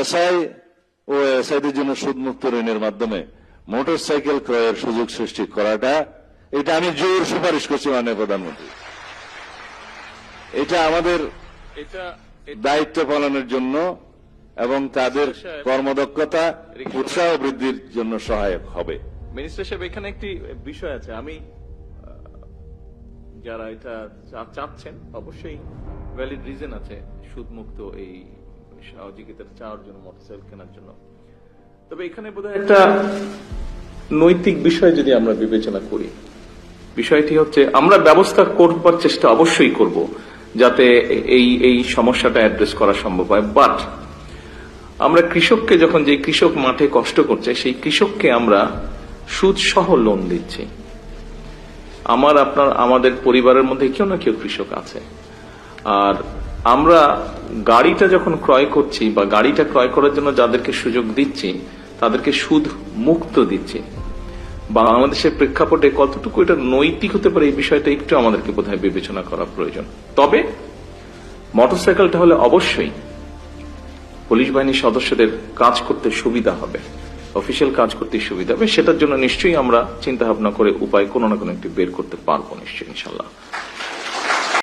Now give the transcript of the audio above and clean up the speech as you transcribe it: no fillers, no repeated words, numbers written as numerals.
SI ও এসআইদের জন্য সুদমুক্ত ঋণের মাধ্যমে মোটরসাইকেল ক্রয়ের সুযোগ সৃষ্টি করাটা, এটা আমি জোর সুপারিশ করছি মাননীয় প্রধানমন্ত্রী। এটা আমাদের দায়িত্ব পালনের জন্য এবং তাদের কর্মদক্ষতা উৎসাহ বৃদ্ধির জন্য সহায়ক হবে। মিনিস্টার সাহেব, এখানে একটি বিষয় আছে, আমি যারা এটা চাচ্ছেন অবশ্যই ভ্যালিড রিজন আছে সুদমুক্ত এই সহযোগিতা চাওয়ার জন্য, মোটরসাইকেল কেনার জন্য। তবে এখানে বোধহয় একটা নৈতিক বিষয় যদি আমরা বিবেচনা করি, বিষয়টি হচ্ছে আমরা ব্যবস্থা করবার চেষ্টা অবশ্যই করব যাতে এই সমস্যাটা অ্যাড্রেস করা সম্ভব হয়। বাট আমরা কৃষককে যখন, যে কৃষক মাঠে কষ্ট করছে সেই কৃষককে আমরা সুদ সহ লোন দিচ্ছি। আমাদের পরিবারের মধ্যে কেউ না কেউ কৃষক আছে। আর আমরা গাড়িটা যখন ক্রয় করছি বা গাড়িটা ক্রয় করার জন্য যাদেরকে সুযোগ দিচ্ছি তাদেরকে সুদ মুক্ত দিচ্ছি। বাংলাদেশের প্রেক্ষাপটে কতটুকু এটা নৈতিক হতে পারে এই বিষয়টা একটু আমাদেরকে বোধহয় বিবেচনা করা প্রয়োজন। তবে মোটরসাইকেলটা হলে অবশ্যই পুলিশ বাহিনীর সদস্যদের কাজ করতে সুবিধা হবে, অফিসিয়াল কাজ করতে সুবিধা হবে। সেটার জন্য নিশ্চয়ই আমরা চিন্তা ভাবনা করে উপায় কোনো না কোনো একটি বের করতে পারবো নিশ্চয়ই, ইনশাল্লাহ।